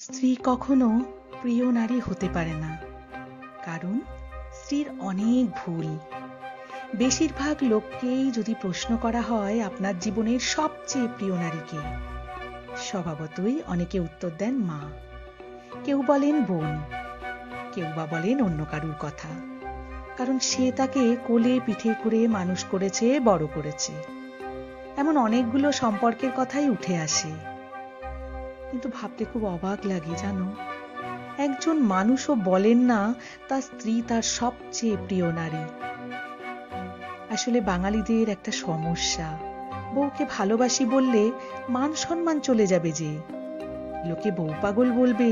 স্ত্রী কখনো প্রিয় নারী হতে পারে না, কারণ স্ত্রীর অনেক ভুল। বেশিরভাগ লোককেই যদি প্রশ্ন করা হয় আপনার জীবনের সবচেয়ে প্রিয় নারীকে, স্বভাবতই অনেকে উত্তর দেন মা, কেউ বলেন বোন, কেউ বা বলেন অন্য কারুর কথা, কারণ সে তাকে কোলে পিঠে করে মানুষ করেছে, বড় করেছে। এমন অনেকগুলো সম্পর্কের কথাই উঠে আসে। কিন্তু ভাবতে খুব অবাক লাগে জানো, একজন মানুষও বলেন না তার স্ত্রী তার সবচেয়ে প্রিয় নারী। আসলে বাঙালিদের একটা সমস্যা, বউকে ভালোবাসি বললে মান সম্মান চলে যাবে যে, লোকে বউ পাগল বলবে,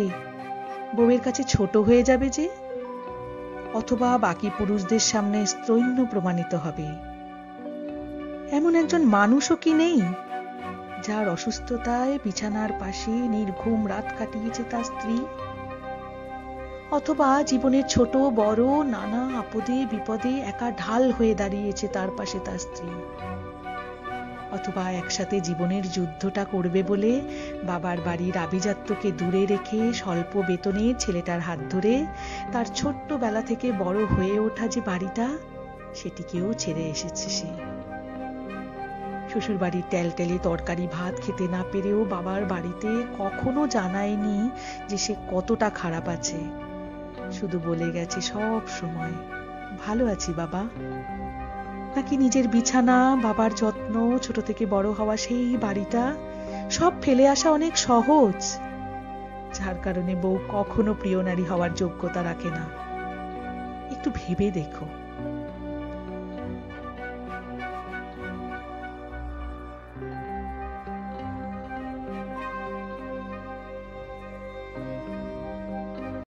বউয়ের কাছে ছোট হয়ে যাবে যে, অথবা বাকি পুরুষদের সামনে স্তৈন্য প্রমাণিত হবে। এমন একজন মানুষও কি নেই যার অসুস্থতায় বিছানার পাশে নির্ঘুম রাত কাটিয়েছে তার স্ত্রী? অথবা জীবনের ছোট বড় নানা আপদে বিপদে একা ঢাল হয়ে দাঁড়িয়েছে তার পাশে তার স্ত্রী? অথবা একসাথে জীবনের যুদ্ধটা করবে বলে বাবার বাড়ির আভিজাত্যকে দূরে রেখে স্বল্প বেতনে ছেলেটার হাত ধরে তার ছোট্ট বেলা থেকে বড় হয়ে ওঠা যে বাড়িটা, সেটিকেও ছেড়ে এসেছে সে। শ্বশুর বাড়ির টেলটেলে তরকারি ভাত খেতে না পেরেও বাবার বাড়িতে কখনো জানায়নি যে সে কতটা খারাপ আছে, শুধু বলে গেছে সব সময়, ভালো আছি বাবা। নাকি নিজের বিছানা, বাবার যত্ন, ছোট থেকে বড় হওয়া সেই বাড়িটা সব ফেলে আসা অনেক সহজ, যার কারণে বউ কখনো প্রিয় নারী হওয়ার যোগ্যতা রাখে না? একটু ভেবে দেখো।